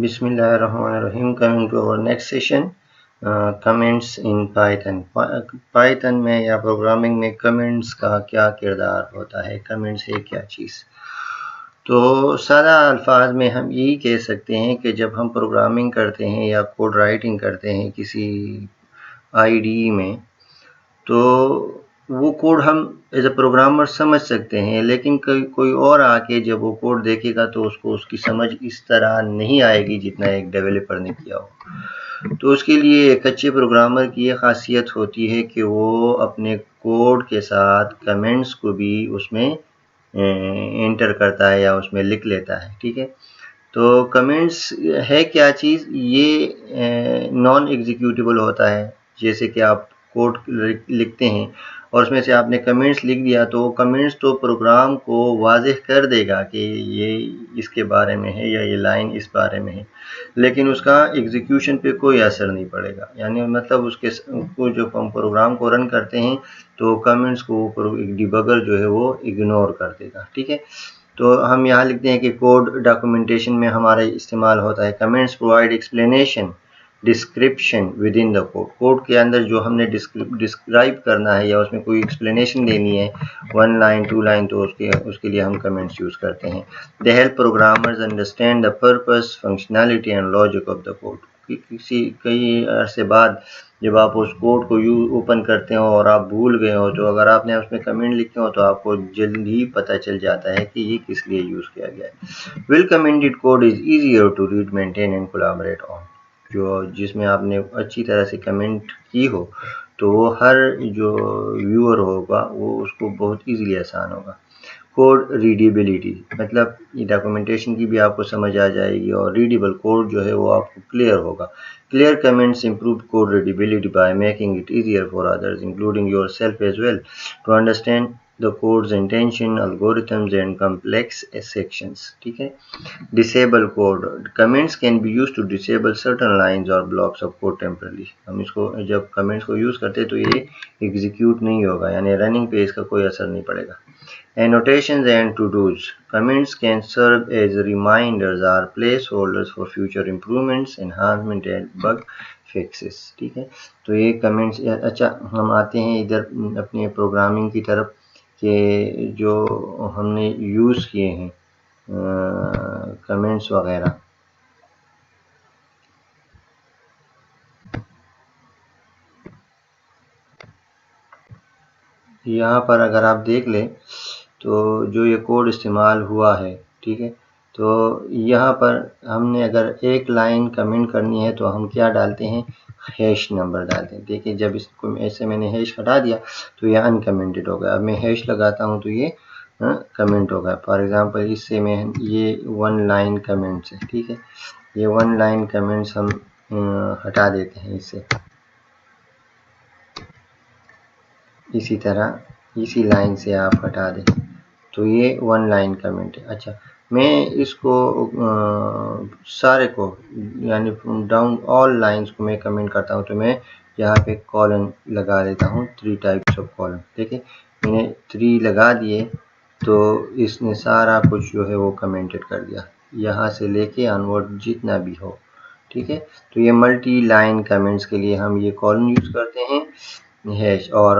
बिस्मिल्लाहिर्रहमानिर्रहीम। Coming to our next session, comments in Python. Python में या प्रोग्रामिंग में कमेंट्स का क्या किरदार होता है, कमेंट्स है क्या चीज़। तो सादा अल्फाज में हम यही कह सकते हैं कि जब हम प्रोग्रामिंग करते हैं या कोड राइटिंग करते हैं किसी आईडी में, तो वो कोड हम एज अ प्रोग्रामर समझ सकते हैं, लेकिन कोई और आके जब वो कोड देखेगा तो उसको उसकी समझ इस तरह नहीं आएगी जितना एक डेवलपर ने किया हो। तो उसके लिए एक अच्छे प्रोग्रामर की ये खासियत होती है कि वो अपने कोड के साथ कमेंट्स को भी उसमें एंटर करता है या उसमें लिख लेता है। ठीक है, तो कमेंट्स है क्या चीज़, ये नॉन एग्जीक्यूटिबल होता है। जैसे कि आप कोड लिखते हैं और उसमें से आपने कमेंट्स लिख दिया, तो कमेंट्स तो प्रोग्राम को वाज़ेह कर देगा कि ये इसके बारे में है या ये लाइन इस बारे में है, लेकिन उसका एग्जीक्यूशन पे कोई असर नहीं पड़ेगा। यानी मतलब उसको जो हम प्रोग्राम को रन करते हैं तो कमेंट्स को डिबगर जो है वो इग्नोर कर देगा। ठीक है, तो हम यहाँ लिखते हैं कि कोड डॉक्यूमेंटेशन में हमारा इस्तेमाल होता है। Comments provide explanation description with in the code. Code के अंदर जो हमने डिस्क्राइब करना है या उसमें कोई एक्सप्लेनेशन देनी है, 1 लाइन 2 लाइन, तो उसके लिए हम कमेंट्स यूज़ करते हैं। They help programmers understand the purpose, functionality and logic of the code. कई अरसे बाद जब आप उस कोड को ओपन करते हो और आप भूल गए हो, तो अगर आपने उसमें कमेंट लिखे हो तो आपको जल्दी ही पता चल जाता है कि ये किस लिए यूज़ किया गया है। Well commented code is easier to read, maintain and collaborate on. जो जिसमें आपने अच्छी तरह से कमेंट की हो तो वो हर जो व्यूअर होगा वो उसको बहुत ईजीली आसान होगा। कोड रीडेबिलिटी, मतलब ये डॉक्यूमेंटेशन की भी आपको समझ आ जाएगी और रीडेबल कोड जो है वो आपको क्लियर होगा। Clear comments improve code readability by making it easier for others, including yourself as well, to understand the code's intention, algorithms and complex sections. ठीक है, disable code, comments can be use to disable certain lines और blocks of code temporarily. हम इसको जब comments को use करते हैं तो ये एग्जीक्यूट नहीं होगा, यानी रनिंग पे इसका कोई असर नहीं पड़ेगा। Annotations and to-dos. Comments can serve as reminders or placeholders for future improvements, enhancement and bug fixes. ठीक है, तो ये कमेंट्स। अच्छा, हम आते हैं इधर अपने प्रोग्रामिंग की तरफ कि जो हमने यूज़ किए हैं कमेंट्स वगैरह। यहाँ पर अगर आप देख लें तो जो ये कोड इस्तेमाल हुआ है, ठीक है, तो यहाँ पर हमने अगर एक लाइन कमेंट करनी है तो हम क्या डालते हैं, हैश नंबर डालते हैं। देखिए, जब इसको ऐसे मैंने हैश हटा दिया तो ये अनकमेंटेड हो गया। अब मैं हैश लगाता हूँ तो ये कमेंट होगा। फॉर एग्जांपल इससे मैं ये 1 लाइन कमेंट्स है, ठीक है, ये 1 लाइन कमेंट्स हम हटा देते हैं इससे। इसी तरह इसी लाइन से आप हटा दें तो ये 1 लाइन कमेंट है। अच्छा, मैं इसको सारे को यानी डाउन ऑल लाइंस को मैं कमेंट करता हूँ, तो मैं यहाँ पे कॉलन लगा देता हूँ, 3 टाइप्स ऑफ कॉलन। देखिए, मैंने 3 लगा दिए तो इसने सारा कुछ जो है वो कमेंटेड कर दिया, यहाँ से लेके अनवर्ड जितना भी हो। ठीक है, तो ये मल्टी लाइन कमेंट्स के लिए हम ये कॉलन यूज़ करते हैं हैश, और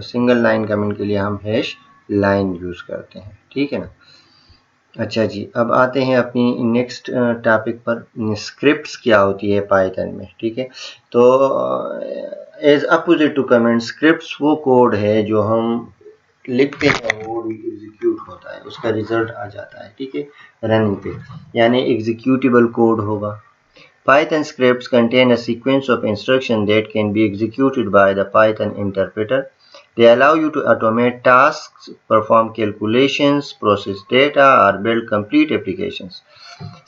सिंगल लाइन कमेंट के लिए हम हैश लाइन यूज़ करते हैं। ठीक है ना। अच्छा जी, अब आते हैं अपनी नेक्स्ट टॉपिक पर, स्क्रिप्ट्स क्या होती है पाइथन में। ठीक है, तो as opposite to comment, scripts वो कोड है जो हम लिखते हैं वो एग्जीक्यूट होता है, उसका रिजल्ट आ जाता है। ठीक है, रनिंग पे, यानी एग्जीक्यूटेबल कोड होगा। Python scripts contain a sequence of instructions that can be executed by the Python interpreter. They allow you to automate tasks, perform calculations, process data, or build complete applications.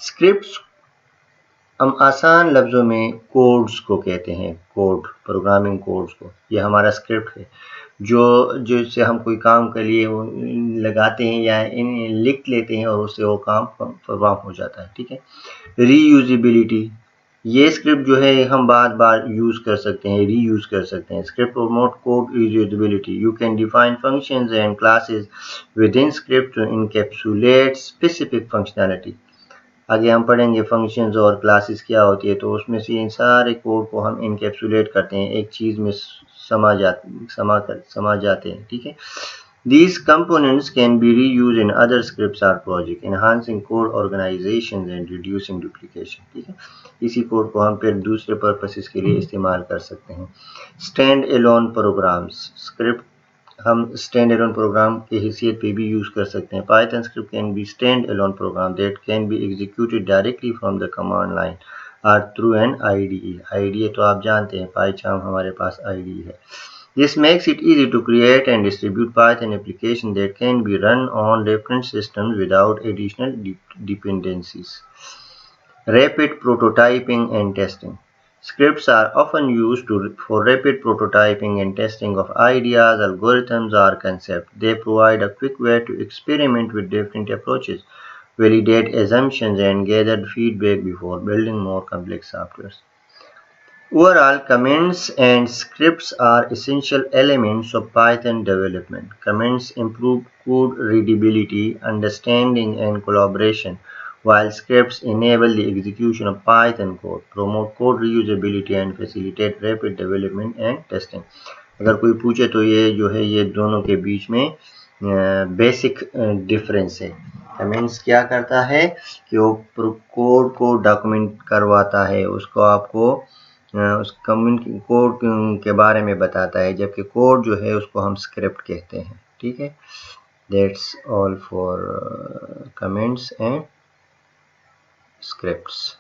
Scripts हम आसान लफ्ज़ों में codes को कहते हैं, code, programming codes को। ये हमारा स्क्रिप्ट है जो जिससे हम कोई काम के लिए वो लगाते हैं या इन्हें लिख लेते हैं और उससे वो काम परफॉर्म हो जाता है। ठीक है, रीयूजेबिलिटी, ये स्क्रिप्ट जो है हम बार बार यूज़ कर सकते हैं, रीयूज़ कर सकते हैं। Script promote code reusability, you can define functions and classes within script to encapsulate specific functionality. आगे हम पढ़ेंगे फंक्शंस और क्लासेस क्या होती है, तो उसमें से इन सारे कोड को हम इनकैप्सुलेट करते हैं, एक चीज़ में समा जाते हैं, ठीक है। These components can be reused in other scripts or projects, enhancing code organization and reducing duplication, ठीक है। इसी कोड को हम फिर दूसरे पर्पसेस के लिए इस्तेमाल कर सकते हैं। स्टैंड एलोन प्रोग्राम्स, स्क्रिप्ट हम स्टैंड एलोन प्रोग्राम की हैसियत पे भी यूज़ कर सकते हैं। Python script can be stand alone program that can be executed directly from the command line और थ्रू एन IDE। IDE तो आप जानते हैं, पाइचार्म हमारे पास IDE है। This makes it easy to create and distribute Python applications that can be run on different systems without additional dependencies. Rapid prototyping and testing. Scripts are often used for rapid prototyping and testing of ideas, algorithms, or concepts. They provide a quick way to experiment with different approaches, validate assumptions, and gather feedback before building more complex software. Overall, comments and scripts are essential elements of Python development. Comments improve code readability, understanding, and collaboration, while scripts enable the execution of Python code, promote code reusability, and facilitate rapid development and testing. अगर कोई पूछे तो ये जो है ये दोनों के बीच में बेसिक डिफरेंस है। कमेंट्स क्या करता है कि वो कोड को डॉक्यूमेंट करवाता है, उसको आपको उस कम्युनिटी कोड के बारे में बताता है, जबकि कोड जो है उसको हम स्क्रिप्ट कहते हैं, ठीक है। That's all for comments and scripts.